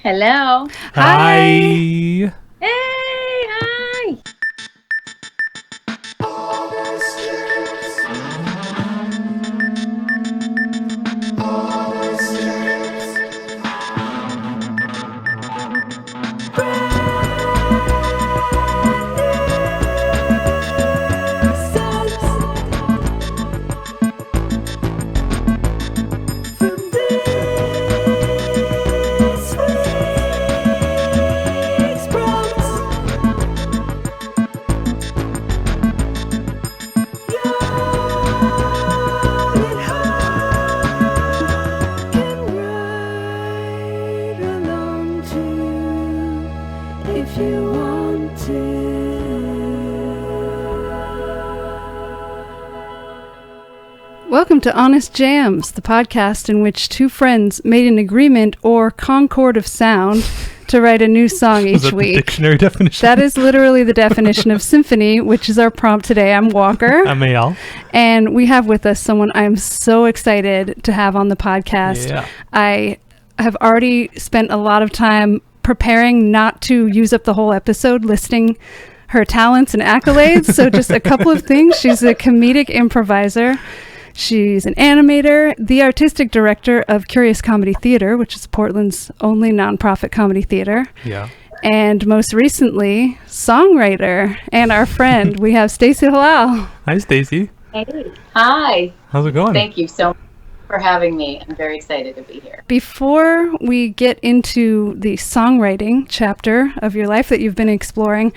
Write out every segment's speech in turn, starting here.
Hello. Hi. Hey, hi. Welcome to Honest Jams, the podcast in which two friends made an agreement or concord of sound to write a new song Was each that week. The dictionary definition? That is literally the definition of symphony, which is our prompt today. I'm Walker. I'm Eyal. And we have with us someone I'm so excited to have on the podcast. Yeah. I have already spent a lot of time preparing not to use up the whole episode listing her talents and accolades. So just a couple of things. She's a comedic improviser. She's an animator, the artistic director of Curious Comedy Theater, which is Portland's only nonprofit comedy theater. Yeah. And most recently, songwriter and our friend. We have Stacy Hallal. Hi, Stacy. Hey. Hi. How's it going? Thank you so much for having me. I'm very excited to be here. Before we get into the songwriting chapter of your life that you've been exploring,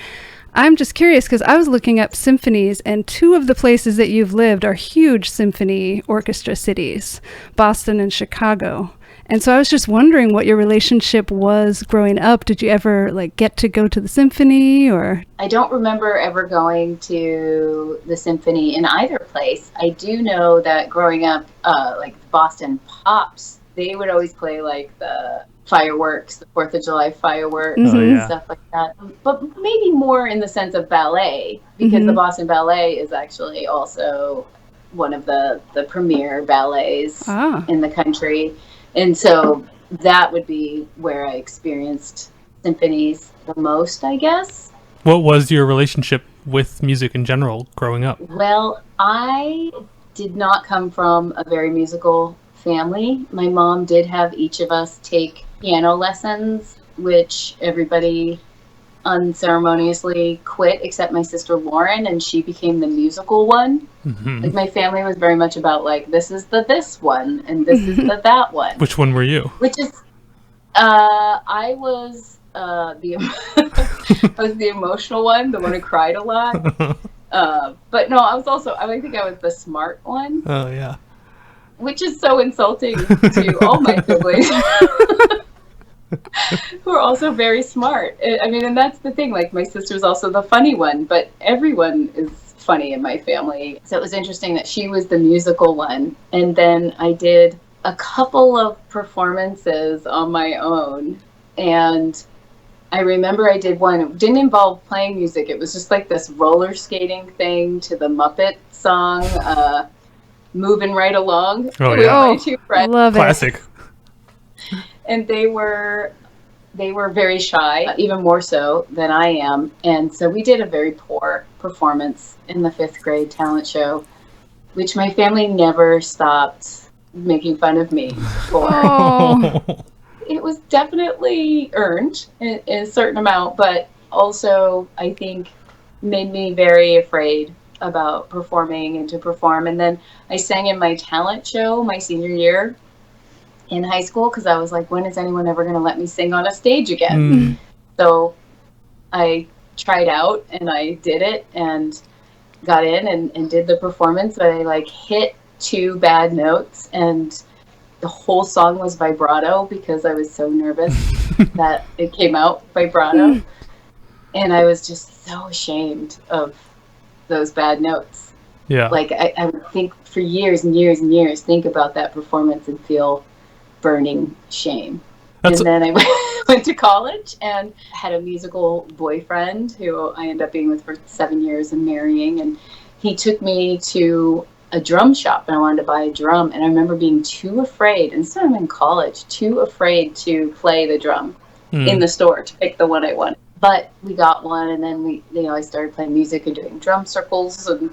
I'm just curious because I was looking up symphonies, and two of the places that you've lived are huge symphony orchestra cities, Boston and Chicago. And so I was just wondering what your relationship was growing up. Did you ever get to go to the symphony, or? I don't remember ever going to the symphony in either place. I do know that growing up, like Boston Pops, they would always play the fireworks, the 4th of July fireworks and stuff like that. But maybe more in the sense of ballet, because the Boston Ballet is actually also one of the premier ballets in the country. And so that would be where I experienced symphonies the most, I guess. What was your relationship with music in general growing up? Well, I did not come from a very musical family. My mom did have each of us take piano lessons, which everybody unceremoniously quit except my sister Lauren, and she became the musical one. Mm-hmm. My family was very much about this is the this one and this is the that one. Which one were you? Which is I was the I was the emotional one, the one who cried a lot. But no, I think I was the smart one. Oh yeah. Which is so insulting to all my siblings. Who are also very smart. I mean, and that's the thing, my sister's also the funny one, but everyone is funny in my family. So it was interesting that she was the musical one. And then I did a couple of performances on my own. And I remember I did one, it didn't involve playing music. It was just this roller skating thing to the Muppet song, Moving Right Along. Oh, yeah. My two friends. Love Classic. And they were very shy, even more so than I am. And so we did a very poor performance in the 5th grade talent show, which my family never stopped making fun of me for. Oh. It was definitely earned in a certain amount, but also I think made me very afraid about performing and to perform. And then I sang in my talent show my senior year in high school because I was like, when is anyone ever going to let me sing on a stage again? So I tried out and I did it and got in and did the performance, but I hit 2 bad notes and the whole song was vibrato because I was so nervous that it came out vibrato. And I was just so ashamed of those bad notes. Yeah. I would think for years and years and years, think about that performance and feel burning shame. And then I went to college and had a musical boyfriend who I ended up being with for 7 years and marrying. And he took me to a drum shop and I wanted to buy a drum. And I remember being too afraid, and so I'm in college, too afraid to play the drum. in the store to pick the one I wanted. But we got one, and then I started playing music and doing drum circles and,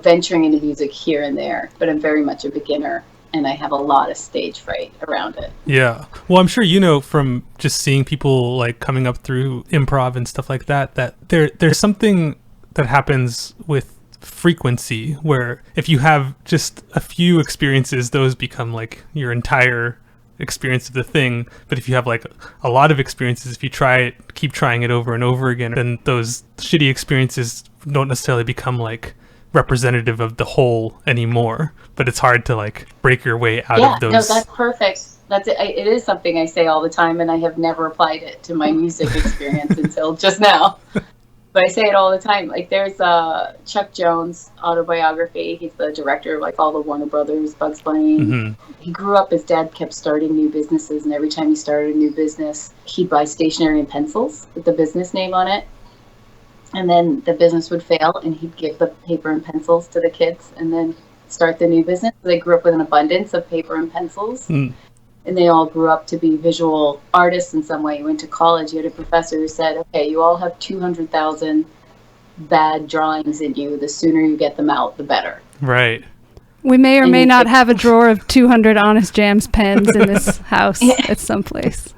venturing into music here and there. But I'm very much a beginner, and I have a lot of stage fright around it. Yeah. Well, I'm sure from just seeing people like coming up through improv and stuff like that, that there's something that happens with frequency where if you have just a few experiences, those become like your entire experience of the thing. But if you have like a lot of experiences, if you keep trying it over and over again, then those shitty experiences don't necessarily become like representative of the whole anymore. But it's hard to like break your way out of those. No, that's perfect. That's it. It is something I say all the time, and I have never applied it to my music experience until just now. But I say it all the time. Like, there's Chuck Jones autobiography. He's the director of like all the Warner Brothers, Bugs Bunny. Mm-hmm. He grew up, his dad kept starting new businesses, and every time he started a new business, he'd buy stationery and pencils with the business name on it. And then the business would fail, and he'd give the paper and pencils to the kids and then start the new business. So they grew up with an abundance of paper and pencils. Mm. And they all grew up to be visual artists in some way. You went to college, you had a professor who said, okay, you all have 200,000 bad drawings in you. The sooner you get them out, the better. Right. We may or may not have a drawer of 200 Honest Jams pens in this house at some place.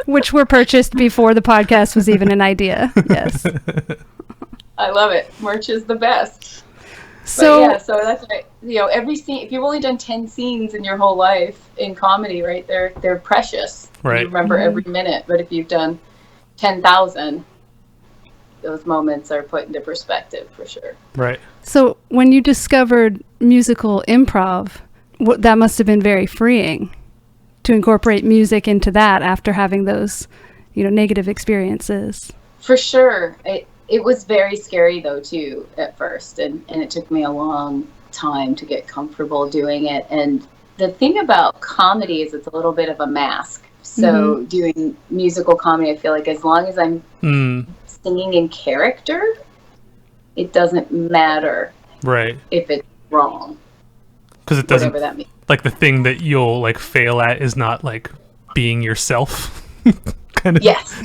Which were purchased before the podcast was even an idea. Yes. I love it. Merch is the best. So that's right. Every scene, if you've only done 10 scenes in your whole life in comedy, right, they're precious. Right. You remember every minute. But if you've done 10,000, those moments are put into perspective for sure. Right. So when you discovered musical improv, that must have been very freeing to incorporate music into that after having those, negative experiences. For sure. It was very scary, though, too, at first. And it took me a long time to get comfortable doing it. And the thing about comedy is it's a little bit of a mask. So doing musical comedy, I feel like as long as I'm singing in character, it doesn't matter if it's wrong. Because it doesn't, whatever that means. Like the thing that you'll like fail at is not like being yourself. Kind of. Yes.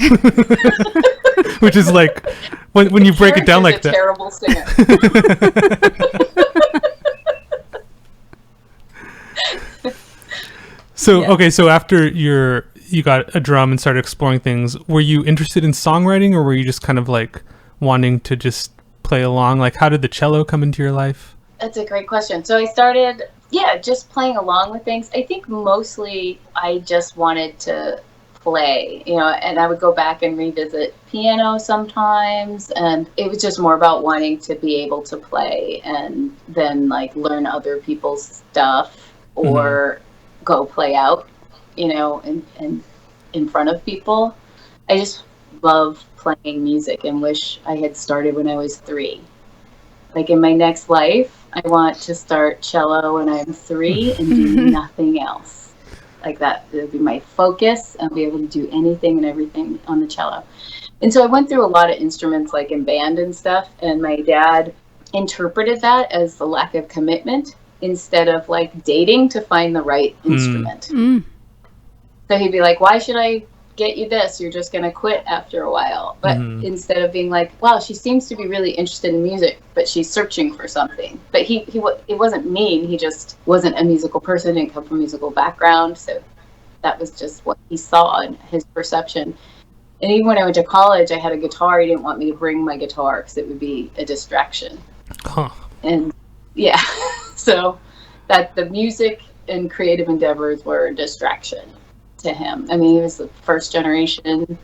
Which is like when you break it down like that. Terrible singer. So okay, so after you got a drum and started exploring things, were you interested in songwriting, or were you just kind of like wanting to just play along? Like, how did the cello come into your life? That's a great question. So I started, just playing along with things. I think mostly I just wanted to play, and I would go back and revisit piano sometimes, and it was just more about wanting to be able to play and then like learn other people's stuff or go play out, and in front of people. I just love playing music and wish I had started when I was 3. Like in my next life, I want to start cello when I'm 3 and do nothing else. Like that would be my focus. I'll be able to do anything and everything on the cello. And so I went through a lot of instruments like in band and stuff, and my dad interpreted that as the lack of commitment instead of like dating to find the right instrument. So he'd be like, why should I get you this? You're just going to quit after a while. But instead of being like, wow, she seems to be really interested in music, but she's searching for something. But it wasn't mean. He just wasn't a musical person, didn't come from a musical background. So that was just what he saw in his perception. And even when I went to college, I had a guitar. He didn't want me to bring my guitar because it would be a distraction. Huh. And so that the music and creative endeavors were a distraction to him. I mean, he was the first generation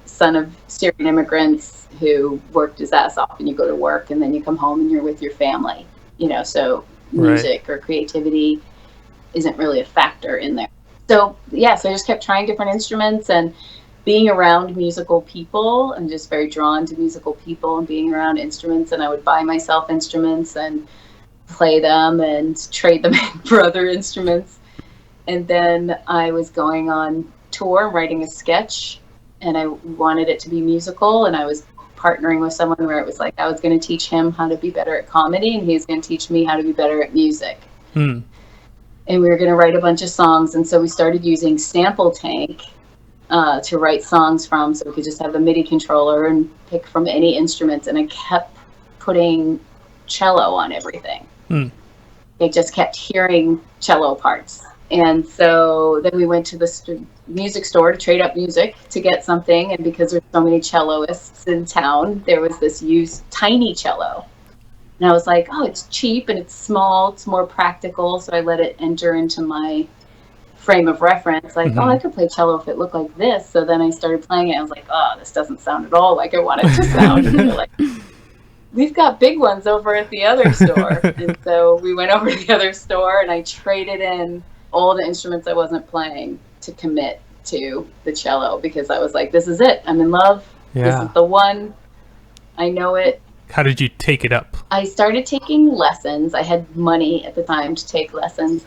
son of Syrian immigrants who worked his ass off, and you go to work and then you come home and you're with your family, so music or creativity isn't really a factor in there. So so I just kept trying different instruments and being around musical people. I'm just very drawn to musical people and being around instruments, and I would buy myself instruments and play them and trade them for other instruments. And then I was going on tour, writing a sketch, and I wanted it to be musical, and I was partnering with someone where it was like I was going to teach him how to be better at comedy, and he was going to teach me how to be better at music. and we were going to write a bunch of songs. And so we started using Sample Tank to write songs from, so we could just have the MIDI controller and pick from any instruments. And I kept putting cello on everything. I just kept hearing cello parts. And so then we went to the music store to trade up music to get something. And because there's so many celloists in town, there was this used tiny cello. And I was like, oh, it's cheap and it's small, it's more practical. So I let it enter into my frame of reference, like, oh, I could play cello if it looked like this. So then I started playing it. I was like, oh, this doesn't sound at all like I want it to sound. And they're like, we've got big ones over at the other store. And so we went over to the other store and I traded in all the instruments I wasn't playing to commit to the cello, because I was like, this is it. I'm in love. This is the one. I know it. How did you take it up? I started taking lessons. I had money at the time to take lessons.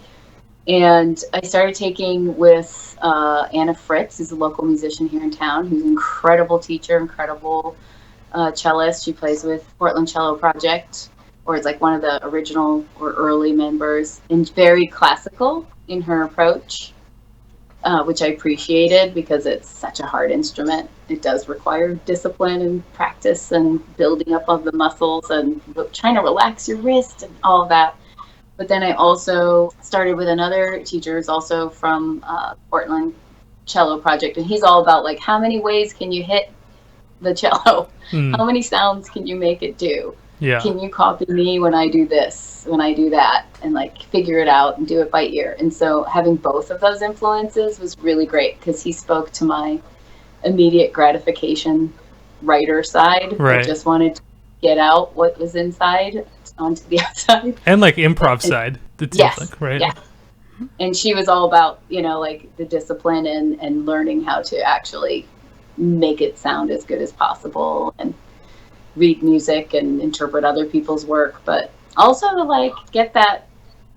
And I started taking with Anna Fritz, who's a local musician here in town, who's an incredible teacher, incredible cellist. She plays with Portland Cello Project, or is like one of the original or early members, and very classical in her approach, which I appreciated because it's such a hard instrument. It does require discipline and practice and building up of the muscles and trying to relax your wrist and all of that. But then I also started with another teacher who's also from Portland Cello Project. And he's all about, like, how many ways can you hit the cello? How many sounds can you make it do? Can you copy me when I do this, when I do that? And, like, figure it out and do it by ear. And so having both of those influences was really great, because he spoke to my immediate gratification writer side. I just wanted to get out what was inside onto the outside, and like improv side, it seems like, right? And she was all about, you know, like the discipline and learning how to actually make it sound as good as possible and read music and interpret other people's work, but also to like get that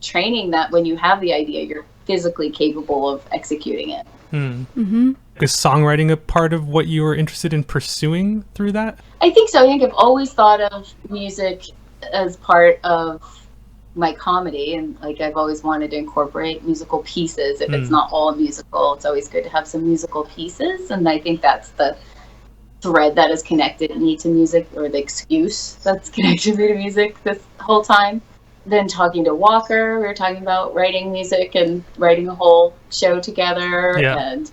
training that when you have the idea, you're physically capable of executing it. Is songwriting a part of what you were interested in pursuing through that? I think so. I think I've always thought of music as part of my comedy, and like I've always wanted to incorporate musical pieces. If it's not all musical, it's always good to have some musical pieces, and I think that's the thread that has connected me to music, or the excuse that's connected me to music this whole time. Then talking to Walker, we were talking about writing music and writing a whole show together. And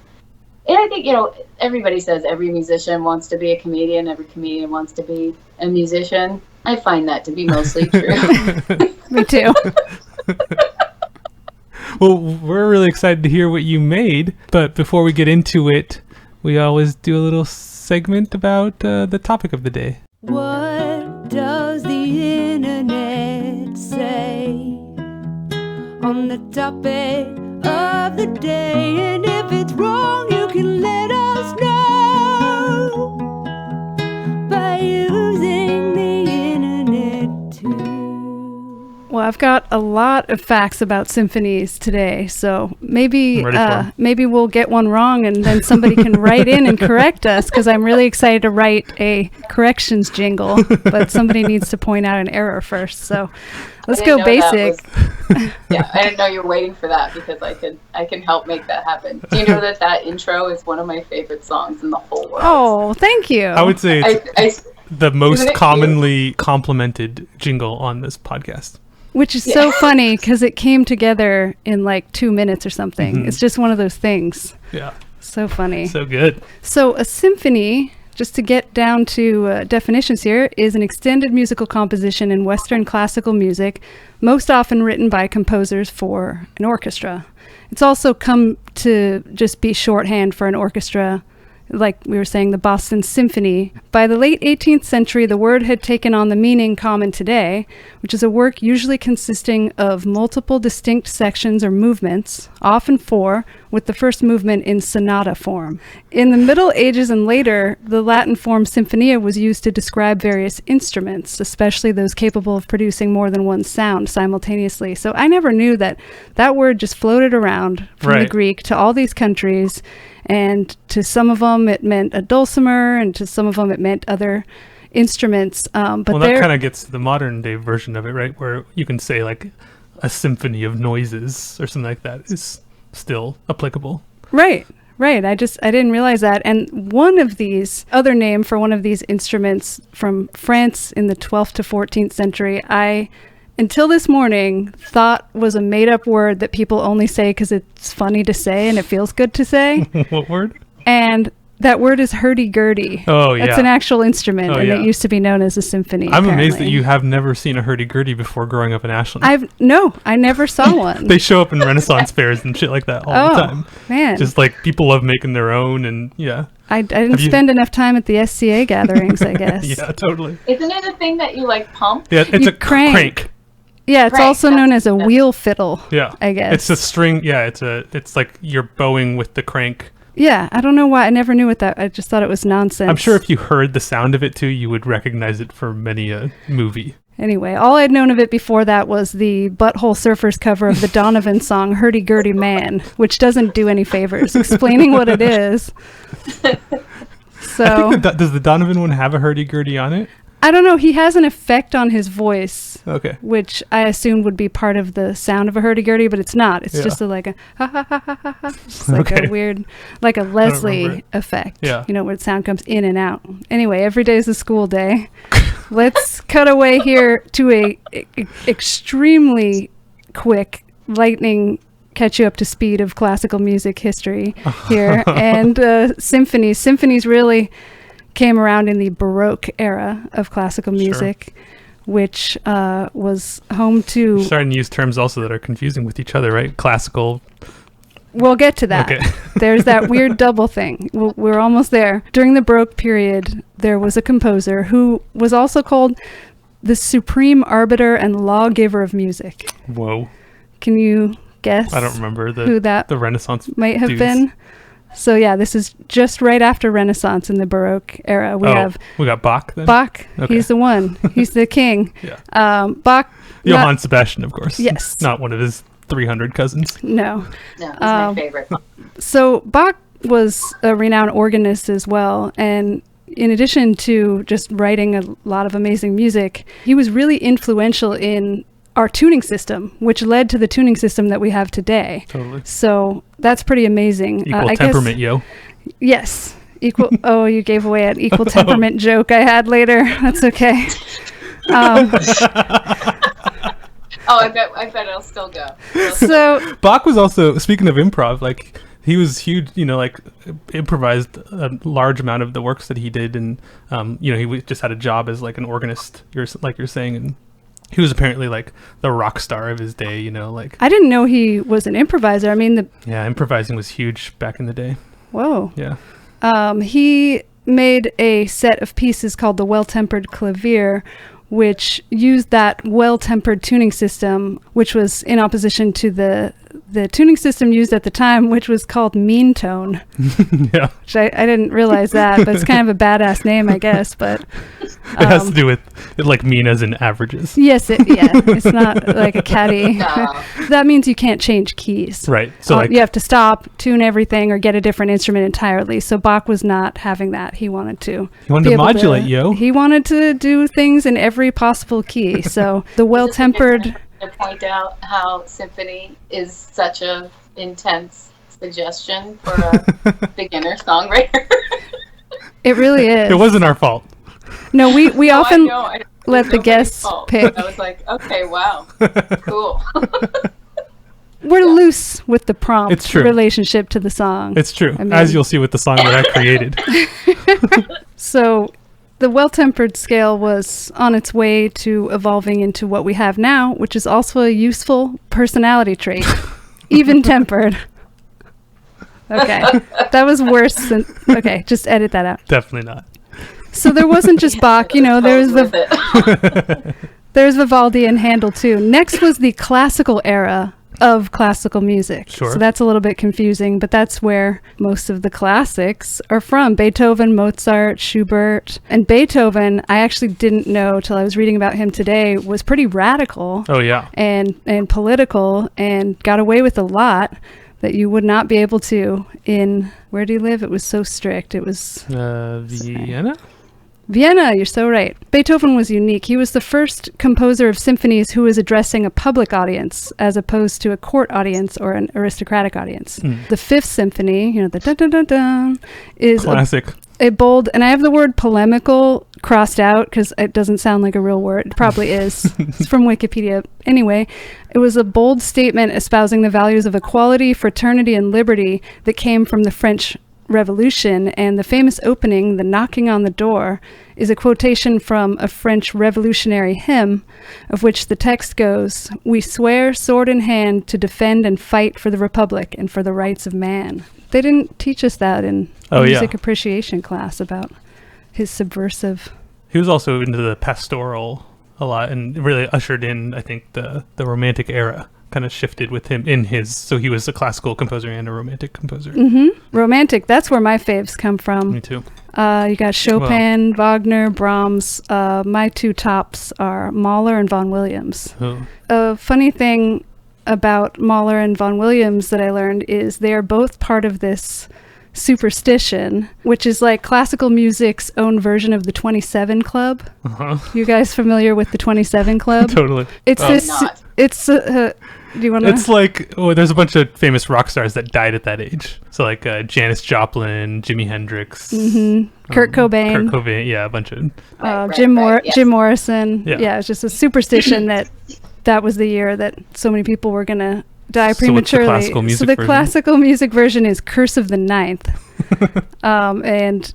I think, you know, everybody says every musician wants to be a comedian, every comedian wants to be a musician. I find that to be mostly true. Me too. Well, we're really excited to hear what you made, but before we get into it, we always do a little segment about the topic of the day. What does the internet say on the topic of the day? And if it's wrong, you can let us know by using the internet too. Well, I've got a lot of facts about symphonies today, so maybe we'll get one wrong and then somebody can write in and correct us, because I'm really excited to write a corrections jingle, but somebody needs to point out an error first. So let's go basic. I didn't know you were waiting for that, because I can help make that happen. Do you know that intro is one of my favorite songs in the whole world? Oh, thank you. I would say it's the most commonly complimented jingle on this podcast. Which is so funny, because it came together in like 2 minutes or something. It's just one of those things. Yeah. So funny. So good. So a symphony, just to get down to definitions here, is an extended musical composition in Western classical music, most often written by composers for an orchestra. It's also come to just be shorthand for an orchestra, like we were saying, the Boston Symphony. By the late 18th century, the word had taken on the meaning common today, which is a work usually consisting of multiple distinct sections or movements, often four, with the first movement in sonata form. In the Middle Ages and later, the Latin form symphonia was used to describe various instruments, especially those capable of producing more than one sound simultaneously. So I never knew that word just floated around from the Greek to all these countries, and to some of them it meant a dulcimer, and to some of them it meant other instruments. But that kind of gets to the modern day version of it, right? Where you can say like a symphony of noises or something like that is still applicable. Right. I didn't realize that. And one of these, other name for one of these instruments from France in the 12th to 14th century, I, until this morning, thought was a made-up word that people only say because it's funny to say and it feels good to say. What word? And that word is hurdy-gurdy. Oh, yeah. That's an actual instrument, and it used to be known as a symphony. I'm amazed that you have never seen a hurdy-gurdy before growing up in Ashland. No, I never saw one. They show up in Renaissance fairs and shit like that all the time. Man. Just like people love making their own, and yeah. I didn't spend enough time at the SCA gatherings, I guess. Yeah, totally. Isn't it a thing that you like pump? Yeah, it's a crank. Yeah, it's also known as a wheel fiddle. Yeah, I guess it's a string. Yeah, it's like you're bowing with the crank. Yeah, I don't know why. I never knew what that. I just thought it was nonsense. I'm sure if you heard the sound of it too, you would recognize it from many a movie. Anyway, all I'd known of it before that was the Butthole Surfers cover of the Donovan song "Hurdy Gurdy Man," which doesn't do any favors explaining what it is. So, I think does the Donovan one have a hurdy-gurdy on it? I don't know. He has an effect on his voice, okay, which I assume would be part of the sound of a hurdy-gurdy, but it's not. It's just like a ha ha ha ha ha ha. It's like a weird, like a Leslie effect. Yeah, where the sound comes in and out. Anyway, every day is a school day. Let's cut away here to a extremely quick lightning catch you up to speed of classical music history here. And symphonies really came around in the Baroque era of classical music, which was home to... You're starting to use terms also that are confusing with each other, right? Classical... We'll get to that. Okay. There's that weird double thing. We're almost there. During the Baroque period, there was a composer who was also called the supreme arbiter and lawgiver of music. Whoa. Can you guess? I don't remember who that the Renaissance might have dudes. been. So yeah, this is just right after Renaissance in the Baroque era. We got Bach then? Bach. Okay. He's the one. He's the king. Yeah. Bach. Johann Sebastian, of course. Yes. Not one of his 300 cousins. No. No, he's my favorite. So Bach was a renowned organist as well, and in addition to just writing a lot of amazing music, he was really influential in our tuning system, which led to the tuning system that we have today. Totally. So that's pretty amazing. Equal temperament, yo. Yes. Equal. Oh, you gave away an equal temperament joke I had later. That's okay. I bet it'll still go. So Bach was also, speaking of improv, like he was huge, like improvised a large amount of the works that he did, and he just had a job as like an organist, you're saying, and he was apparently like the rock star of his day, like. I didn't know he was an improviser. I mean, improvising was huge back in the day. Whoa. Yeah. He made a set of pieces called the Well-Tempered Clavier, which used that well-tempered tuning system, which was in opposition to the tuning system used at the time, which was called mean tone. Yeah. Which I didn't realize that, but it's kind of a badass name, I guess. But it has to do with it, like mean as in averages. Yes, it's not like a caddy. No. That means you can't change keys. Right. So you have to stop, tune everything, or get a different instrument entirely. So Bach was not having that. He wanted to modulate, yo. He wanted to do things in every possible key. So the well-tempered... To point out how Symphony is such a intense suggestion for a beginner songwriter. It really is. It wasn't our fault. No, we often I let the guests pick. I was like, okay, wow, cool. We're loose with the prompt it's true. Relationship to the song. It's true, as you'll see with the song that I created. So the well-tempered scale was on its way to evolving into what we have now, which is also a useful personality trait. Even-tempered. Okay. That was worse than... Okay, just edit that out. Definitely not. So there wasn't just Bach, there's Vivaldi and Handel too. Next was the classical era of classical music. Sure. So that's a little bit confusing, but that's where most of the classics are from. Beethoven, Mozart, Schubert. And Beethoven, I actually didn't know till I was reading about him today, was pretty radical. Oh, yeah. And political, and got away with a lot that you would not be able to in... Where do you live? It was so strict. It was... Vienna? Vienna, you're so right. Beethoven was unique. He was the first composer of symphonies who was addressing a public audience as opposed to a court audience or an aristocratic audience. The Fifth Symphony, the dun-dun-dun-dun, is Classic. a bold, and I have the word polemical crossed out because it doesn't sound like a real word. It probably is. It's from Wikipedia. Anyway, it was a bold statement espousing the values of equality, fraternity, and liberty that came from the French Revolution, and the famous opening, the knocking on the door, is a quotation from a French revolutionary hymn, of which the text goes, "We swear, sword in hand, to defend and fight for the Republic and for the rights of man." They didn't teach us that in music appreciation class about his subversive. He was also into the pastoral a lot and really ushered in, I think, the Romantic era. Kind of shifted with him so he was a classical composer and a romantic composer. Romantic, that's where my faves come from. Me too. You got Chopin, Wagner, Brahms. My two tops are Mahler and Vaughan Williams. Oh. A funny thing about Mahler and Vaughan Williams that I learned is they are both part of this superstition, which is like classical music's own version of the 27 Club. You guys familiar with the 27 Club? Totally. It's do you want to? It's like, there's a bunch of famous rock stars that died at that age. So like Janis Joplin, Jimi Hendrix, Kurt Cobain. Yeah, a bunch of Jim Morrison. Yeah, it's just a superstition that was the year that so many people were going to die prematurely. So the classical music version is Curse of the Ninth. And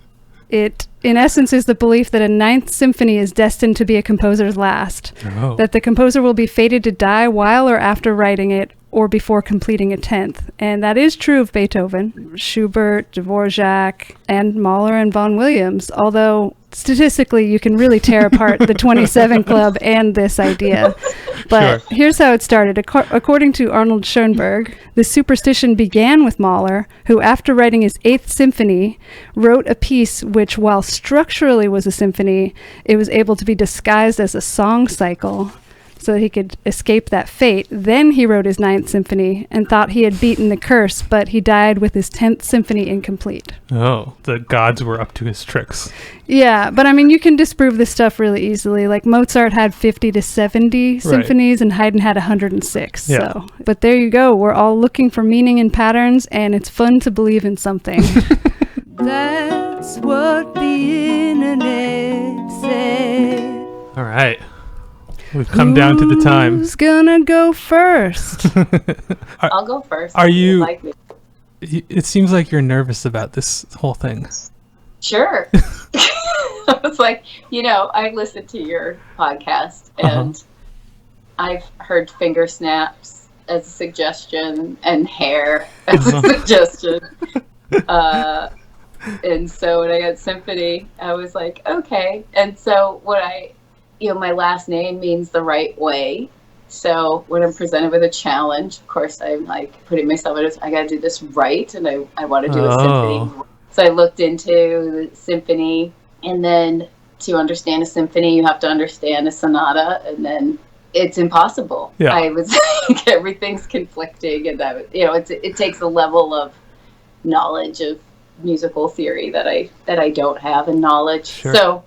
it, in essence, is the belief that a ninth symphony is destined to be a composer's last. Oh. That the composer will be fated to die while or after writing it or before completing a 10th. And that is true of Beethoven, Schubert, Dvorak, and Mahler and Vaughan Williams, although statistically you can really tear apart the 27 Club and this idea. But here's how it started. According to Arnold Schoenberg, the superstition began with Mahler, who after writing his 8th symphony, wrote a piece which, while structurally was a symphony, it was able to be disguised as a song cycle, so that he could escape that fate. Then he wrote his 9th symphony and thought he had beaten the curse, but he died with his 10th symphony incomplete. Oh, the gods were up to his tricks. Yeah, but I mean, you can disprove this stuff really easily. Like Mozart had 50 to 70 symphonies and Haydn had 106. Yeah. So, but there you go. We're all looking for meaning and patterns, and it's fun to believe in something. That's what the internet said. All right. We've come down to the time. Who's gonna go first? I'll go first. Are you? Like me. It seems like you're nervous about this whole thing. Sure. I was like, I've listened to your podcast and I've heard finger snaps as a suggestion and hair as a suggestion. And so when I got Symphony, I was like, okay. And so my last name means the right way. So when I'm presented with a challenge, of course, I'm like putting myself in I got to do this right. And I want to do a symphony. So I looked into the symphony, and then to understand a symphony, you have to understand a sonata, and then it's impossible. Yeah. I was like, everything's conflicting, and it takes a level of knowledge of musical theory that I don't have, and knowledge. Sure. So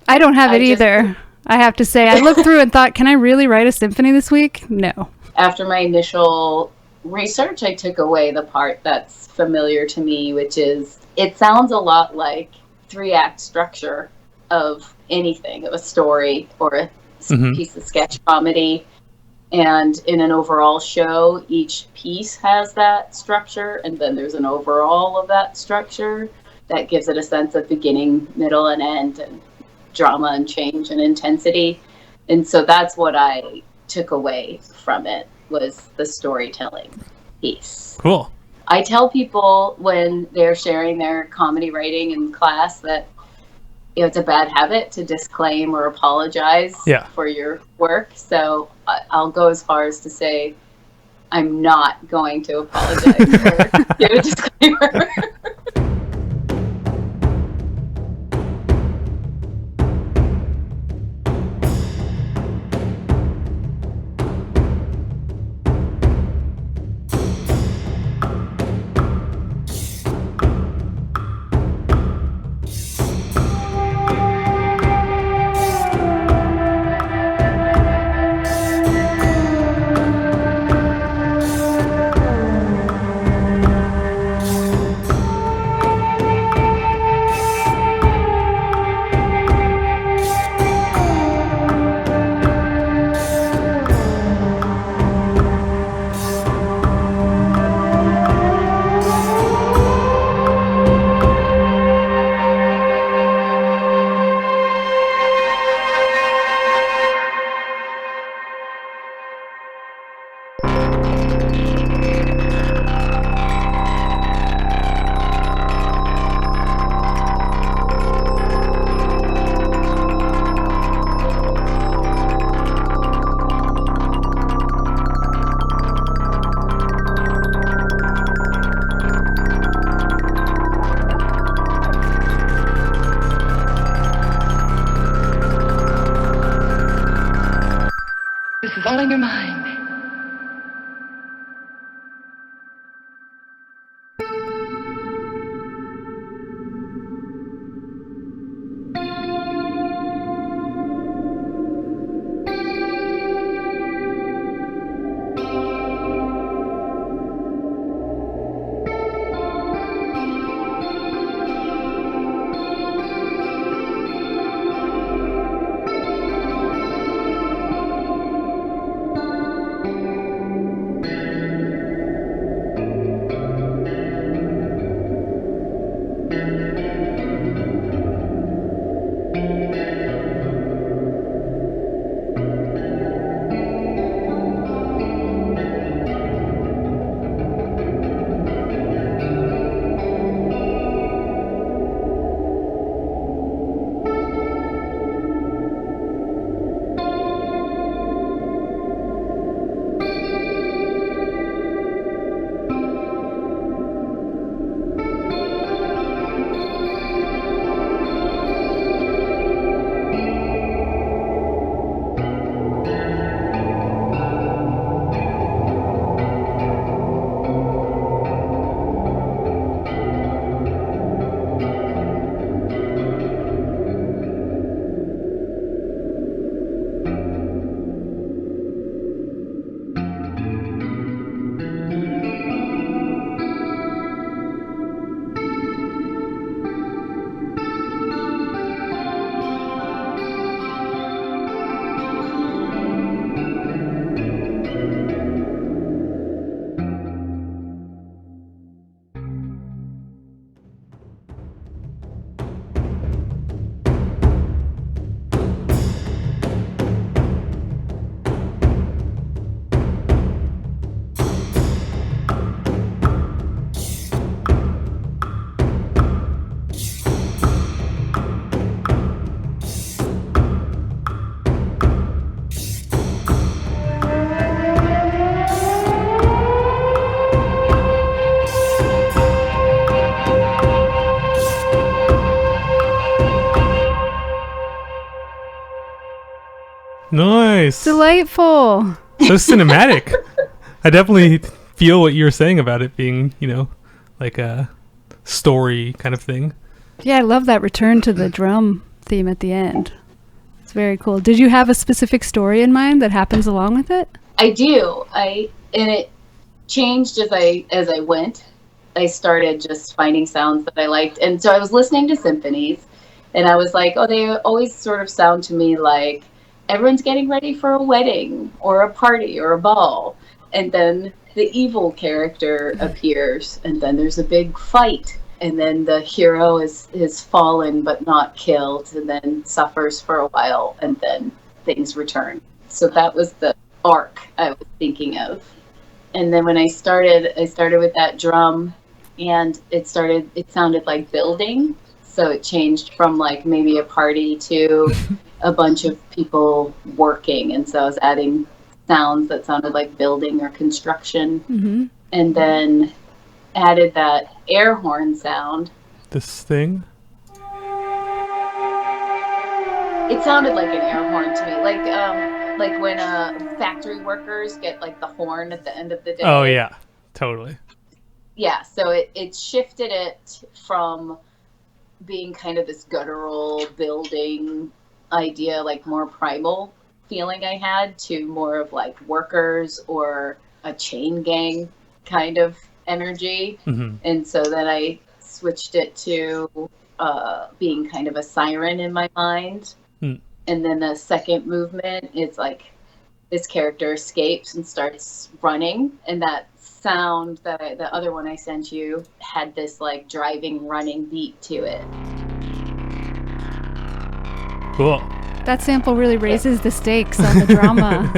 I don't have it either. I have to say, I looked through and thought, can I really write a symphony this week? No. After my initial research, I took away the part that's familiar to me, which is it sounds a lot like 3-act structure of anything, of a story or a piece of sketch comedy. And in an overall show, each piece has that structure, and then there's an overall of that structure that gives it a sense of beginning, middle, and end, and drama and change and intensity. And so that's what I took away from it, was the storytelling piece. Cool. I tell people when they're sharing their comedy writing in class that it's a bad habit to disclaim or apologize for your work. So I'll go as far as to say I'm not going to apologize or give a disclaimer. calling your mind. Nice. Delightful. So cinematic. I definitely feel what you're saying about it being, like a story kind of thing. Yeah, I love that return to the drum theme at the end. It's very cool. Did you have a specific story in mind that happens along with it? I do. And it changed as I went. I started just finding sounds that I liked. And so I was listening to symphonies and I was like, oh, they always sort of sound to me like everyone's getting ready for a wedding or a party or a ball. And then the evil character appears and then there's a big fight. And then the hero is fallen but not killed and then suffers for a while and then things return. So that was the arc I was thinking of. And then when I started with that drum and it sounded like building. So it changed from like maybe a party to a bunch of people working. And so I was adding sounds that sounded like building or construction. Mm-hmm. And then added that air horn sound. This thing? It sounded like an air horn to me. Like when factory workers get like the horn at the end of the day. Oh yeah, totally. Yeah, so it shifted it from being kind of this guttural building idea, like more primal feeling I had, to more of like workers or a chain gang kind of energy. Mm-hmm. And so then I switched it to being kind of a siren in my mind. Mm. And then the second movement is like this character escapes and starts running, and that sound the other one I sent you had this like driving running beat to it. Cool. That sample really raises the stakes on the drama.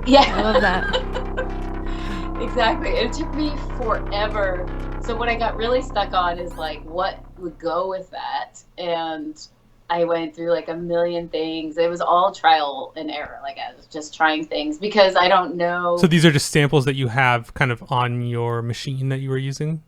Yeah, I love that. Exactly. It took me forever. So what I got really stuck on is like what would go with that, and I went through like a million things. It was all trial and error. Like I was just trying things because I don't know. So these are just samples that you have kind of on your machine that you were using?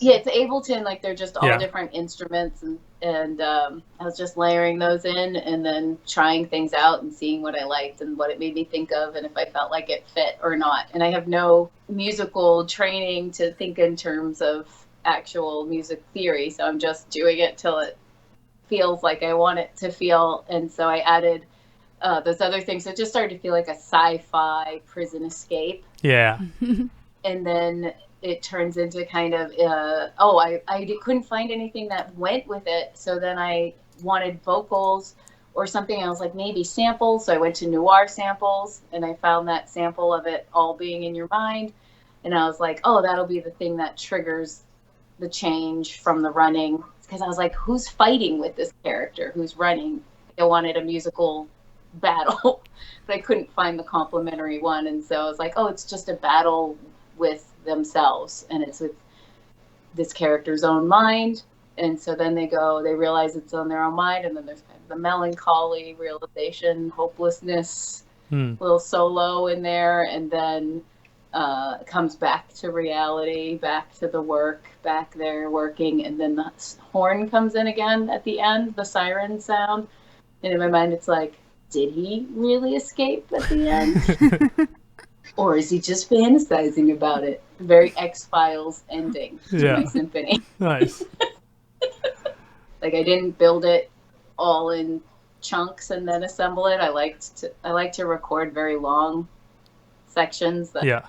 Yeah, it's Ableton. Like they're just all Yeah. different instruments, and I was just layering those in and then trying things out and seeing what I liked and what it made me think of, and if I felt like it fit or not. And I have no musical training to think in terms of actual music theory, so I'm just doing it till it feels like I want it to feel. And so I added those other things. So it just started to feel like a sci-fi prison escape. Yeah. And then it turns into kind of I couldn't find anything that went with it, so then I wanted vocals or something. I was like, maybe samples, so I went to noir samples, and I found that sample of it all being in your mind, and I was like, oh, that'll be the thing that triggers the change from the running, because I was like, who's fighting with this character, who's running? I wanted a musical battle but I couldn't find the complementary one, and so I was like, oh, it's just a battle with themselves, and it's with this character's own mind. And so then they realize it's on their own mind, and then there's kind of the melancholy realization, hopelessness, little solo in there, and then it comes back to reality, back to the work, back there working, and then the horn comes in again at the end, the siren sound, and in my mind it's like, did he really escape at the end? Or is he just fantasizing about it? Very X-Files ending to my symphony. Nice. Like, I didn't build it all in chunks and then assemble it. I like to record very long sections that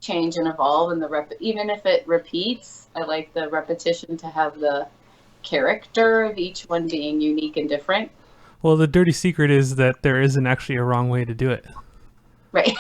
change and evolve, and even if it repeats, I like the repetition to have the character of each one being unique and different. Well, the dirty secret is that there isn't actually a wrong way to do it. Right.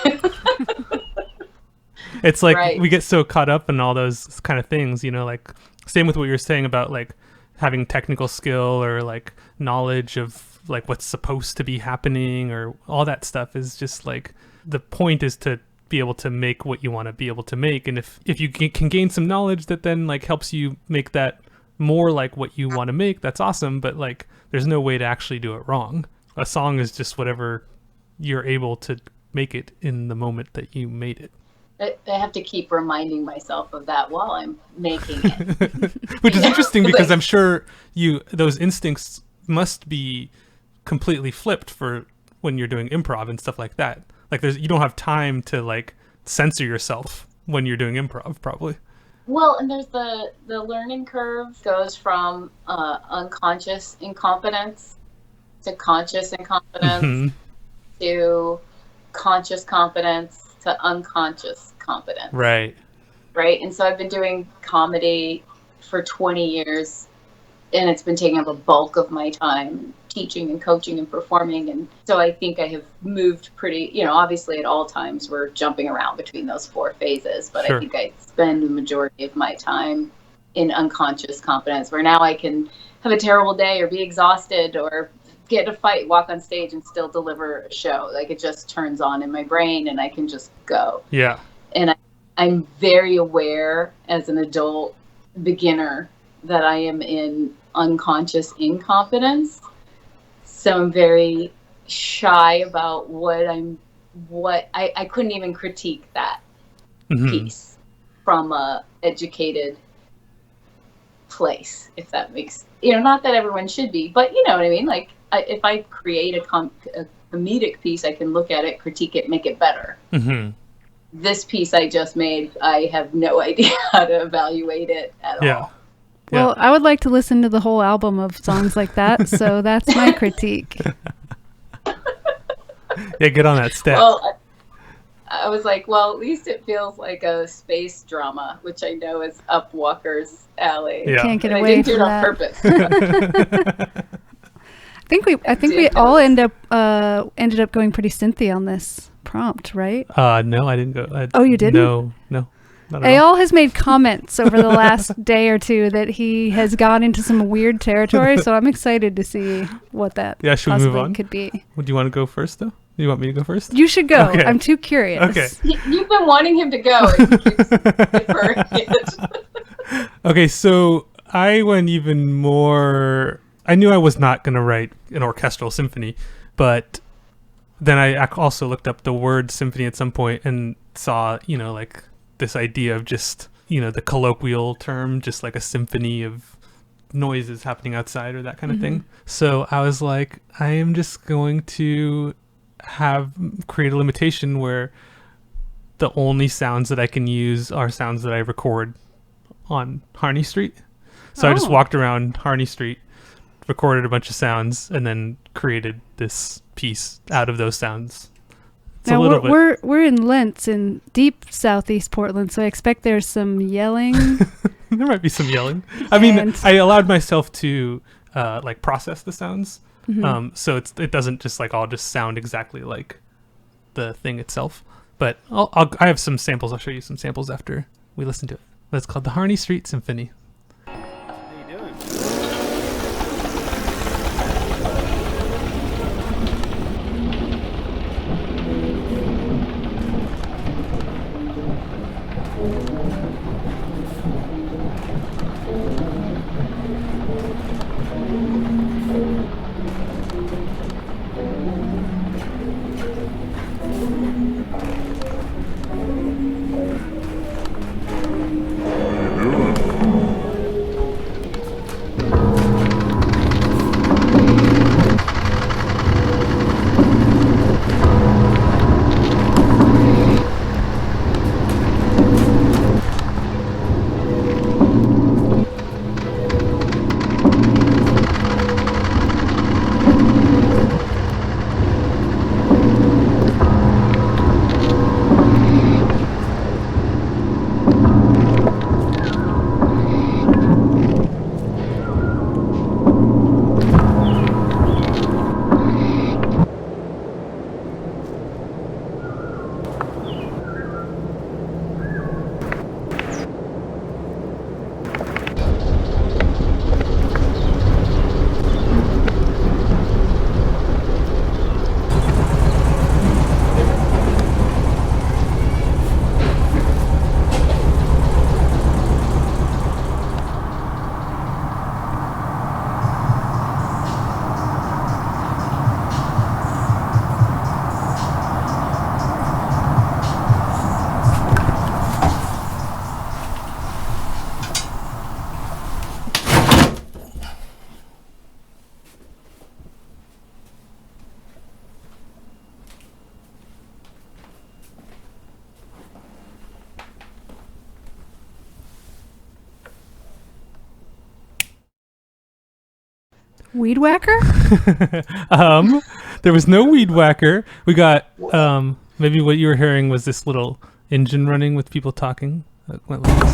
It's like we get so caught up in all those kind of things, you know, like same with what you're saying about like having technical skill or like knowledge of like what's supposed to be happening, or all that stuff is just like, the point is to be able to make what you want to be able to make. And if you can gain some knowledge that then like helps you make that more like what you want to make, that's awesome. But like, there's no way to actually do it wrong. A song is just whatever you're able to make it in the moment that you made it. I have to keep reminding myself of that while I'm making it. Which is interesting, because I'm sure those instincts must be completely flipped for when you're doing improv and stuff like that. Like you don't have time to like censor yourself when you're doing improv, probably. Well, and there's the learning curve goes from unconscious incompetence to conscious incompetence to conscious competence to unconscious competence. Right. And so I've been doing comedy for 20 years, and it's been taking up a bulk of my time, teaching and coaching and performing. And so I think I have moved pretty, obviously at all times we're jumping around between those four phases, but I think I spend the majority of my time in unconscious competence, where now I can have a terrible day or be exhausted or get in a fight, walk on stage and still deliver a show. Like, it just turns on in my brain and I can just go. Yeah. And I'm very aware as an adult beginner that I am in unconscious incompetence. So I'm very shy about I couldn't even critique that piece from a educated place, if that makes, not that everyone should be, but you know what I mean? Like, if I create a comedic piece, I can look at it, critique it, make it better. This piece I just made, I have no idea how to evaluate it at all. Well, I would like to listen to the whole album of songs like that, so that's my critique. Get on that step. Well, I was like, well, at least it feels like a space drama, which I know is up Walker's alley. Can't get away from that. I didn't do it on purpose. I think we all ended up going pretty synthy on this prompt, right? No, I didn't go. Oh, you didn't? No. Eyal has made comments over the last day or two that he has gone into some weird territory, so I'm excited to see what that should we move on? Could be. Well, do you want to go first, though? You want me to go first? You should go. Okay. I'm too curious. Okay. You've been wanting him to go. And he keeps deferring it. Okay, so I went even more... I knew I was not going to write an orchestral symphony, but then I also looked up the word symphony at some point and saw, like this idea of just the colloquial term, just like a symphony of noises happening outside or that kind of thing. So I was like, I am just going to create a limitation where the only sounds that I can use are sounds that I record on Harney Street. So I just walked around Harney Street, recorded a bunch of sounds, and then created this piece out of those sounds. It's now a little bit. We're in Lentz in deep southeast Portland, so I expect there's some yelling. There might be some yelling. I mean, I allowed myself to like process the sounds, so it doesn't just like all just sound exactly like the thing itself. But I have some samples. I'll show you some samples after we listen to it. It's called the Harney Street Symphony. How you doing? Weed whacker? There was no weed whacker. We got maybe what you were hearing was this little engine running with people talking. It went like this.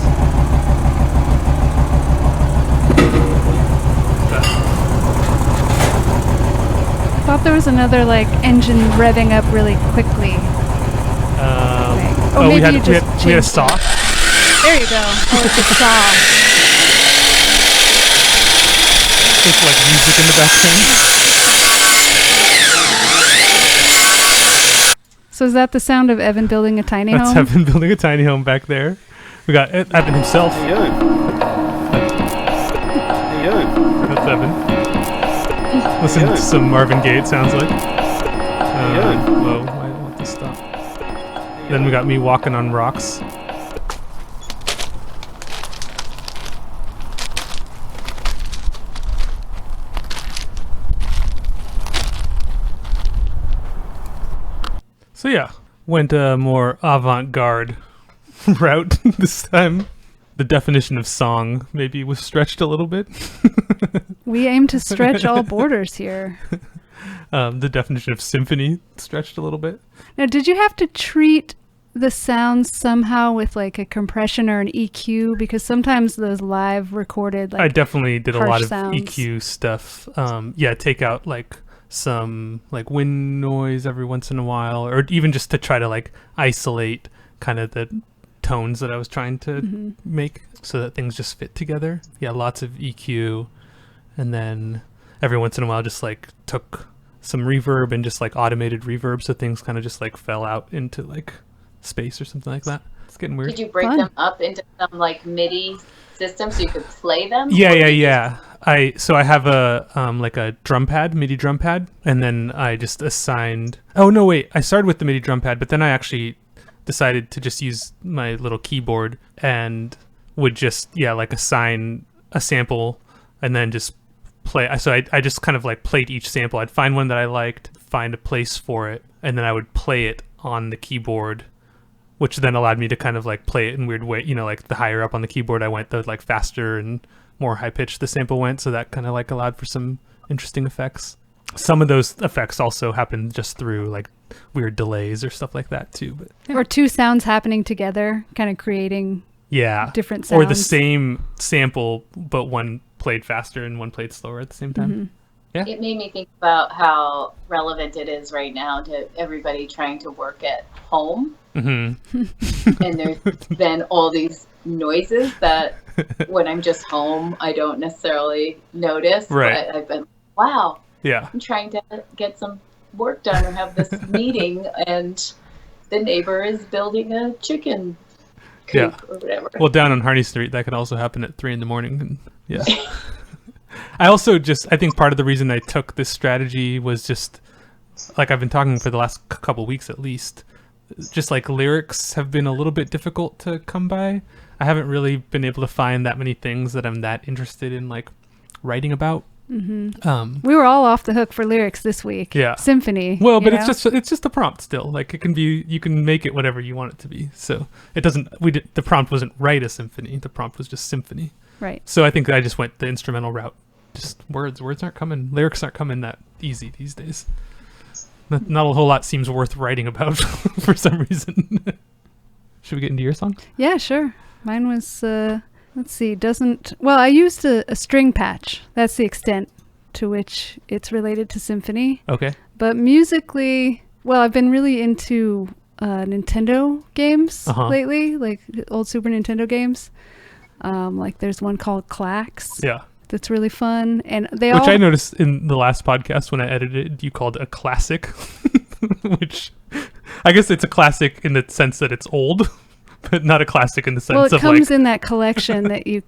I thought there was another like engine revving up really quickly. We had a saw. There you go. Oh, it's a saw. With like music in the background. So is that the sound of Evan building a tiny That's home? Evan building a tiny home back there. We got Evan himself. How you doing? How you doing? That's Evan. Listen to some Marvin Gaye, it sounds like. Whoa, I want to stop. Then we got me walking on rocks. So yeah, went a more avant-garde route this time. The definition of song maybe was stretched a little bit. We aim to stretch all borders here. The definition of symphony stretched a little bit. Now, did you have to treat the sounds somehow with like a compression or an EQ? Because sometimes those live recorded, like, I definitely did a lot of sounds. EQ stuff. Take out like some like wind noise every once in a while, or even just to try to like isolate kind of the tones that I was trying to make so that things just fit together. Yeah, lots of EQ, and then every once in a while just like took some reverb and just like automated reverb, so things kind of just like fell out into like space or something like that. It's getting weird. Did you break them up into some like MIDI system so you could play them? Yeah. I have a like a drum pad, MIDI drum pad, and then I just assigned. Oh no, wait! I started with the MIDI drum pad, but then I actually decided to just use my little keyboard and would just like assign a sample and then just play. So I just kind of like played each sample. I'd find one that I liked, find a place for it, and then I would play it on the keyboard, which then allowed me to kind of like play it in weird way. Like the higher up on the keyboard I went, the like faster and more high pitched the sample went. So that kind of like allowed for some interesting effects. Some of those effects also happened just through like weird delays or stuff like that too. But Or two sounds happening together, kind of creating different sounds. Or the same sample, but one played faster and one played slower at the same time. Mm-hmm. Yeah. It made me think about how relevant it is right now to everybody trying to work at home. Mm-hmm. And there's been all these noises that when I'm just home, I don't necessarily notice. Right. But I've been, wow, Yeah. I'm trying to get some work done or have this meeting, and the neighbor is building a chicken coop or whatever. Well, down on Harney Street, that can also happen at 3 a.m. And I think part of the reason I took this strategy was just like I've been talking for the last couple weeks at least, just like lyrics have been a little bit difficult to come by. I haven't really been able to find that many things that I'm that interested in like writing about. Mm-hmm. We were all off the hook for lyrics this week. Yeah. Symphony. Well, but it's just a prompt still. Like it can be, you can make it whatever you want it to be. So it doesn't, the prompt wasn't write a symphony. The prompt was just symphony. Right. So I think I just went the instrumental route. Just words aren't coming. Lyrics aren't coming that easy these days. Not a whole lot seems worth writing about for some reason. Should we get into your song? Yeah, sure. Mine was, let's see, I used a string patch. That's the extent to which it's related to Symphony. Okay. But musically, I've been really into Nintendo games lately, like old Super Nintendo games. Like there's one called Clax. Yeah. That's really fun. And which I noticed in the last podcast when I edited it, you called a classic, which I guess it's a classic in the sense that it's old, but not a classic in the sense of it comes in that collection that I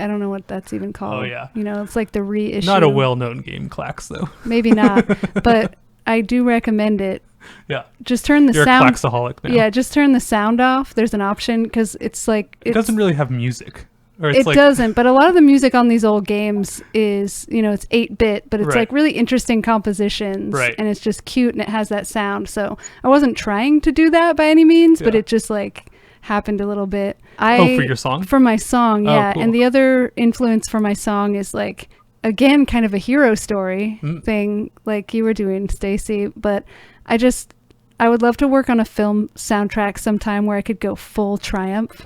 don't know what that's even called. Oh, yeah. It's like the reissue. Not a well-known game, Clax, though. Maybe not, but I do recommend it. Yeah. Just turn the You're sound. You're a Claxaholic now. Yeah, just turn the sound off. There's an option because it's like... It doesn't really have music. Or it doesn't, but a lot of the music on these old games is, it's 8-bit, but it's like really interesting compositions. Right. And it's just cute and it has that sound. So I wasn't trying to do that by any means, but it just like happened a little bit. For your song? For my song, yeah. Cool. And the other influence for my song is like, again, kind of a hero story thing like you were doing, Stacy. But I would love to work on a film soundtrack sometime where I could go full Triumph,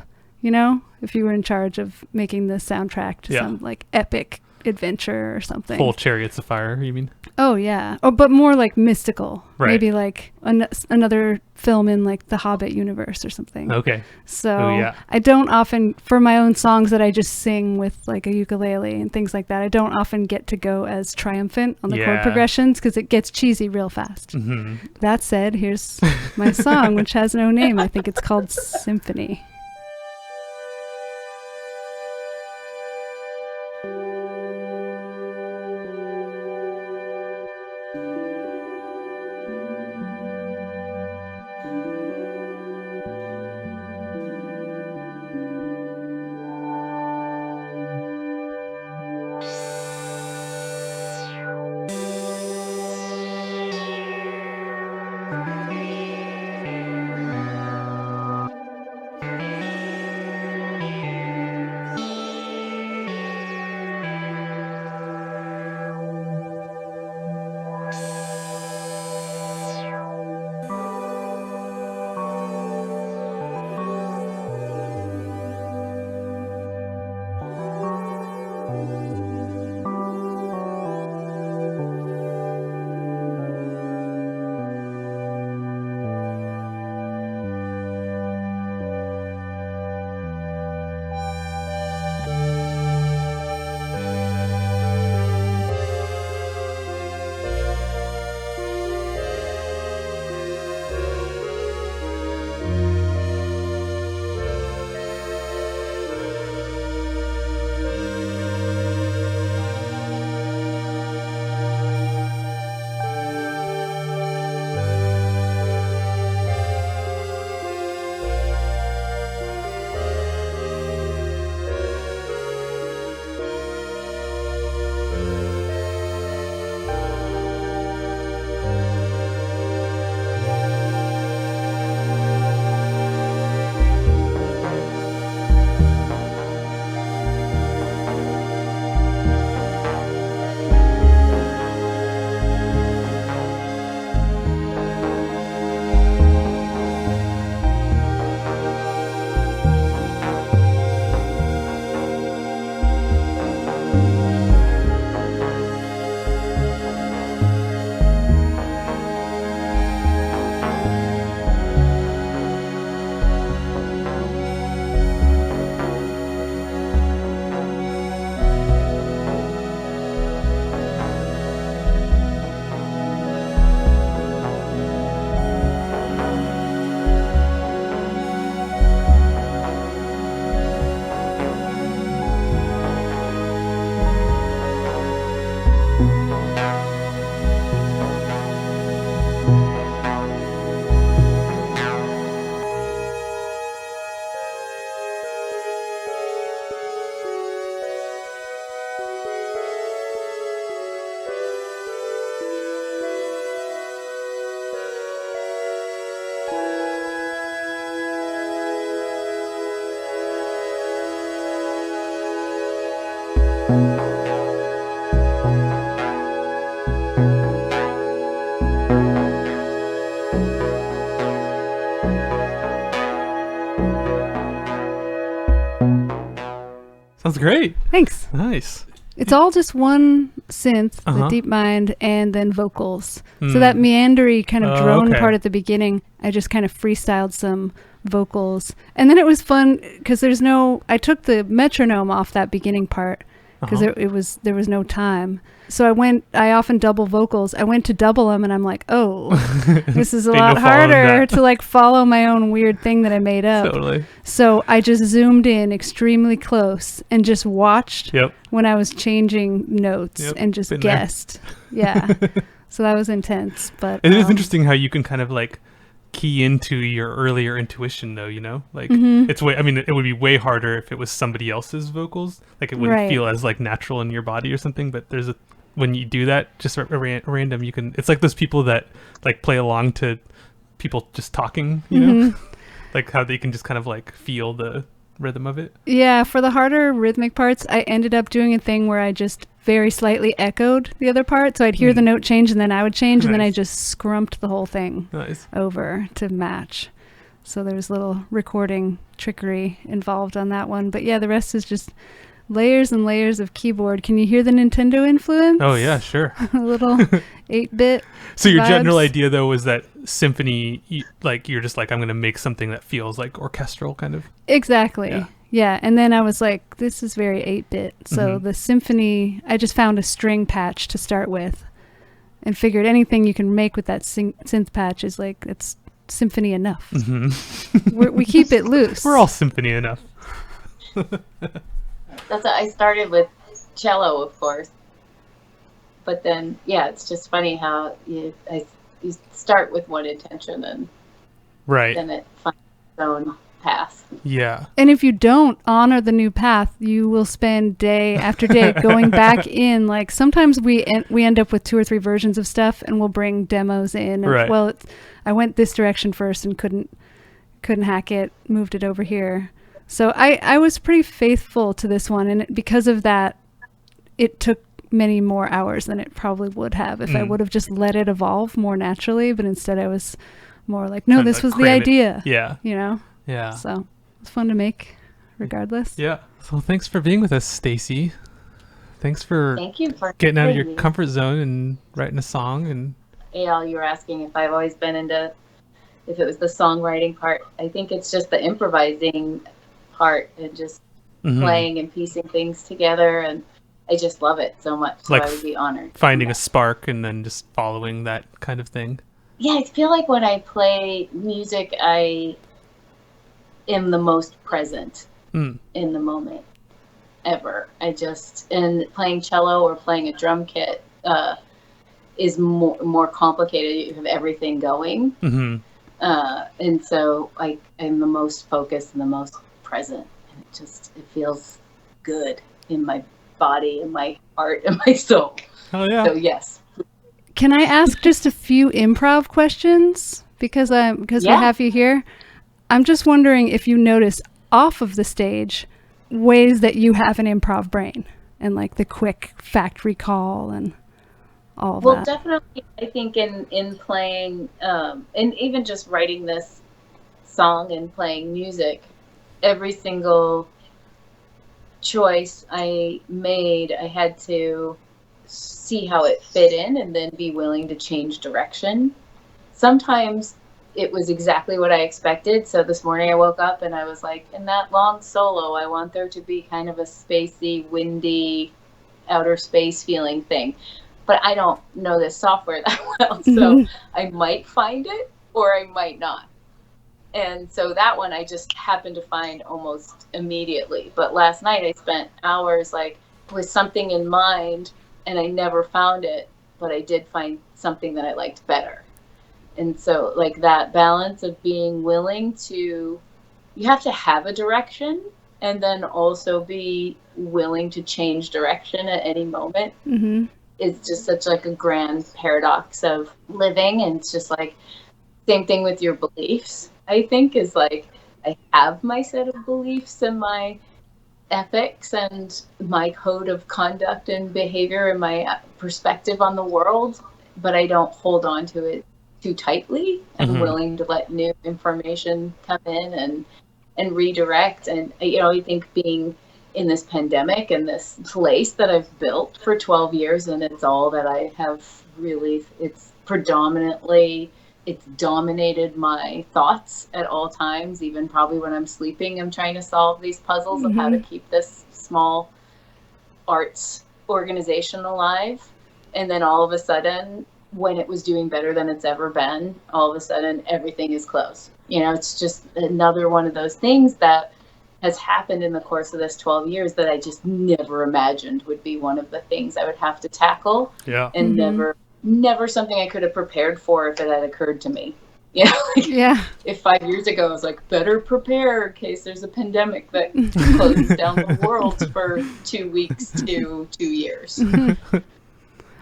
if you were in charge of making the soundtrack to some like epic adventure or something. Full Chariots of Fire, you mean? Oh, yeah. Oh, but more like mystical. Right. Maybe like another film in like the Hobbit universe or something. Okay. So I don't often, for my own songs that I just sing with like a ukulele and things like that, I don't often get to go as triumphant on the chord progressions because it gets cheesy real fast. Mm-hmm. That said, here's my song, which has no name. I think it's called Symphony. Sounds great. Thanks. Nice. It's all just one synth, the Uh-huh. deep mind, and then vocals. So that meandery kind of drone okay. part at the beginning, I just kind of freestyled some vocals. And then it was fun because I took the metronome off that beginning part because there was no time. So I often double vocals. I went to double them and I'm like, oh, this is a Ain't lot no following harder that. to like follow my own weird thing that I made up. Totally. So I just zoomed in extremely close and just watched Yep. when I was changing notes Yep, and just been there. guessed. Yeah. So that was intense, but It is interesting how you can kind of like key into your earlier intuition though, you know? Like Mm-hmm. it would be way harder if it was somebody else's vocals. Like it wouldn't Right. feel as like natural in your body or something, but when you do that just random, it's like those people that like play along to people just talking, you know? Mm-hmm. Like how they can just kind of like feel the rhythm of it. Yeah, for the harder rhythmic parts, I ended up doing a thing where I just very slightly echoed the other part. So I'd hear the note change and then I would change and then I Nice. just scrumped the whole thing Nice. over to match. So there's little recording trickery involved on that one. But yeah, the rest is just layers and layers of keyboard. Can you hear the Nintendo influence? Oh yeah, sure. A little 8-bit. So your general vibes. idea though was that Symphony, you're just like, I'm going to make something that feels like orchestral kind of. Exactly. Yeah. Yeah. And then I was like, this is very 8-bit. So Mhm. the Symphony, I just found a string patch to start with and figured anything you can make with that synth patch is like, it's symphony enough. We keep it loose. We're all symphony enough. That's I started with cello, of course, but then yeah, it's just funny how you start with one intention and Right. then it finds its own path. Yeah. And if you don't honor the new path, you will spend day after day going back in. Like sometimes we end up with 2 or 3 versions of stuff, and we'll bring demos in. Of, Right. Well, I went this direction first and couldn't hack it. Moved it over here. So I was pretty faithful to this one, and because of that, it took many more hours than it probably would have if I would have just let it evolve more naturally. But instead, I was more like, no, Kinda this like was the cram it. idea. Yeah. You know. Yeah. So it's fun to make, regardless. Yeah. So thanks for being with us, Stacy. Thanks for Thank you for getting out of your having me. comfort zone and writing a song. And Al, you were asking if I've always been into, if it was the songwriting part. I think it's just the improvising part and just playing and piecing things together, and I just love it so much. So Like I would be honored. finding a spark and then just following that kind of thing. Yeah, I feel like when I play music, I am the most present in the moment ever. And playing cello or playing a drum kit is more complicated. You have everything going. And so I'm the most focused and the most present. And it feels good in my body and my heart and my soul. Oh yeah. So yes. Can I ask just a few improv questions because we Yeah. have you here? I'm just wondering if you notice off of the stage ways that you have an improv brain and like the quick fact recall and all of Well, that. definitely, I think in playing, and even just writing this song and playing music, every single choice I made, I had to see how it fit in and then be willing to change direction. Sometimes it was exactly what I expected. So this morning I woke up and I was like, in that long solo, I want there to be kind of a spacey, windy, outer space feeling thing. But I don't know this software that well, so I might find it or I might not. And so that one I just happened to find almost immediately. But last night I spent hours like with something in mind and I never found it, but I did find something that I liked better. And so like that balance of being willing to, you have to have a direction and then also be willing to change direction at any moment. It's just such like a grand paradox of living. And it's just like same thing with your beliefs, I think, is like I have my set of beliefs and my ethics and my code of conduct and behavior and my perspective on the world, but I don't hold on to it too tightly. I'm willing to let new information come in and redirect. And, I think being in this pandemic and this place that I've built for 12 years, and it's all that I have really, it's dominated my thoughts at all times, even probably when I'm sleeping. I'm trying to solve these puzzles of how to keep this small arts organization alive. And then all of a sudden, when it was doing better than it's ever been, all of a sudden everything is closed. It's just another one of those things that has happened in the course of this 12 years that I just never imagined would be one of the things I would have to tackle. Yeah. And never something I could have prepared for if it had occurred to me. If 5 years ago I was like, better prepare in case there's a pandemic that closes down the world for 2 weeks to 2 years.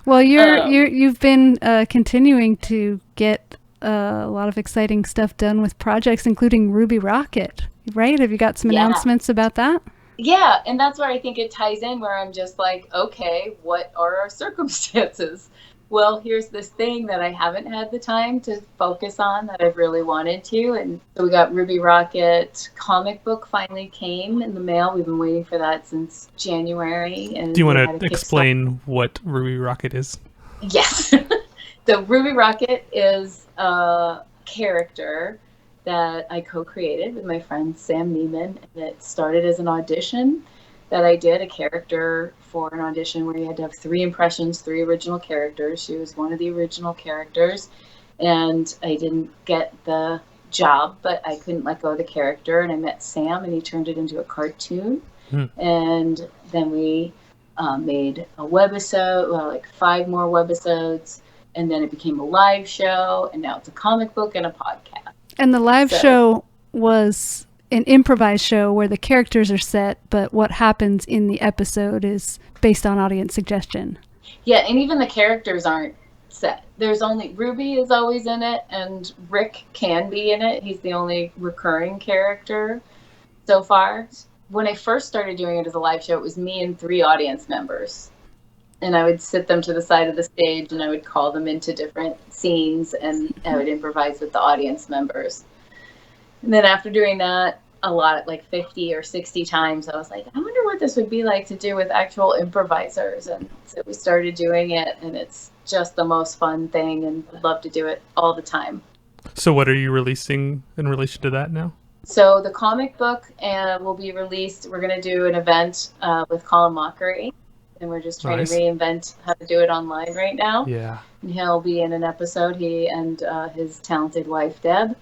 Well, you've been continuing to get a lot of exciting stuff done with projects, including Ruby Rocket, right? Have you got some announcements about that? Yeah, and that's where I think it ties in, where I'm just like, okay, what are our circumstances? Well, here's this thing that I haven't had the time to focus on that I've really wanted to. And so we got Ruby Rocket. Comic book finally came in the mail. We've been waiting for that since January. And do you want to explain what Ruby Rocket is? Yes. So Ruby Rocket is a character that I co-created with my friend Sam Neiman. And it started as an audition that I did, a character for an audition where you had to have 3 impressions, 3 original characters. She was one of the original characters, and I didn't get the job, but I couldn't let go of the character, and I met Sam, and he turned it into a cartoon. And then we made a webisode, like 5 more webisodes, and then it became a live show, and now it's a comic book and a podcast. And the live show was an improvised show where the characters are set, but what happens in the episode is based on audience suggestion. Yeah, and even the characters aren't set. There's only Ruby is always in it, and Rick can be in it. He's the only recurring character so far. When I first started doing it as a live show, it was me and 3 audience members. And I would sit them to the side of the stage, and I would call them into different scenes, and I would improvise with the audience members. And then after doing that a lot, like 50 or 60 times, I was like, I wonder what this would be like to do with actual improvisers. And so we started doing it, and it's just the most fun thing, and I'd love to do it all the time. So what are you releasing in relation to that now? So the comic book will be released. We're going to do an event with Colin Mockery, and we're just trying to reinvent how to do it online right now. Yeah. And he'll be in an episode, he and his talented wife, Deb,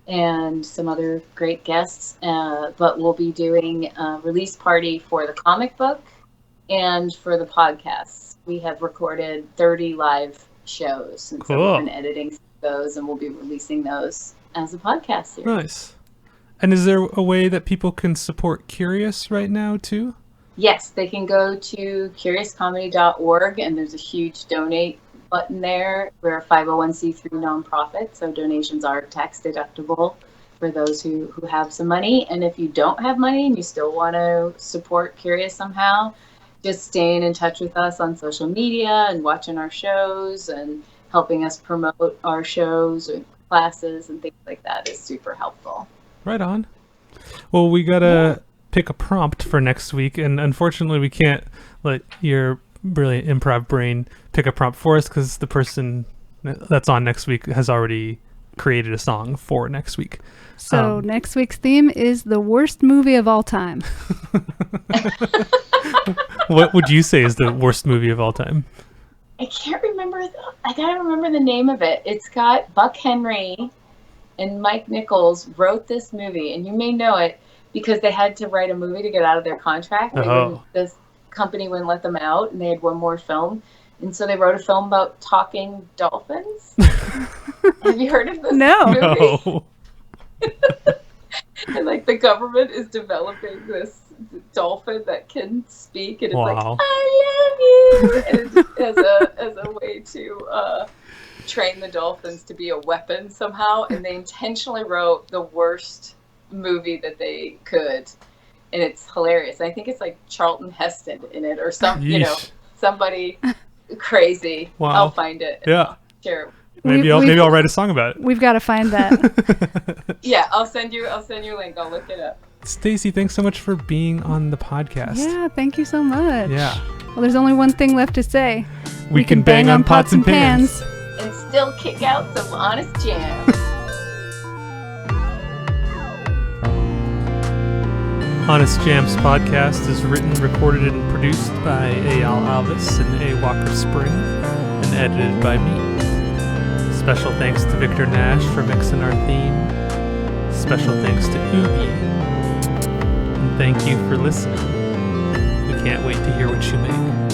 and some other great guests, but we'll be doing a release party for the comic book and for the podcasts. We have recorded 30 live shows, and so we've been editing those, and we'll be releasing those as a podcast series. Nice. And is there a way that people can support Curious right now too? Yes, they can go to curiouscomedy.org, and there's a huge donate button there. We're a 501c3 nonprofit, so donations are tax deductible for those who have some money. And if you don't have money and you still want to support Curious somehow, just staying in touch with us on social media and watching our shows and helping us promote our shows or classes and things like that is super helpful. Right on. Well, we gotta pick a prompt for next week, and unfortunately we can't let your brilliant improv brain pick a prompt for us because the person that's on next week has already created a song for next week. So next week's theme is the worst movie of all time. What would you say is the worst movie of all time? I can't remember. I gotta remember the name of it. It's got Buck Henry and Mike Nichols wrote this movie, and you may know it because they had to write a movie to get out of their contract. This company wouldn't let them out, and they had one more film, and so they wrote a film about talking dolphins. Have you heard of this movie? No. And like the government is developing this dolphin that can speak, and it's like, I love you, and it's as a way to train the dolphins to be a weapon somehow. And they intentionally wrote the worst movie that they could, and it's hilarious. I think it's like Charlton Heston in it or Yeesh. somebody crazy. Wow. I'll find it. Yeah. Sure. Maybe I'll write a song about it. We've got to find that. Yeah, I'll send you a link. I'll look it up. Stacy, thanks so much for being on the podcast. Yeah, thank you so much. Yeah. Well, there's only one thing left to say. We can bang on pots and pans. And still kick out some honest jams. Honest Jams podcast is written, recorded, and produced by Eyal Alvis and A. Walker Spring, and edited by me. Special thanks to Victor Nash for mixing our theme. Special thanks to Oogie. And thank you for listening. We can't wait to hear what you make.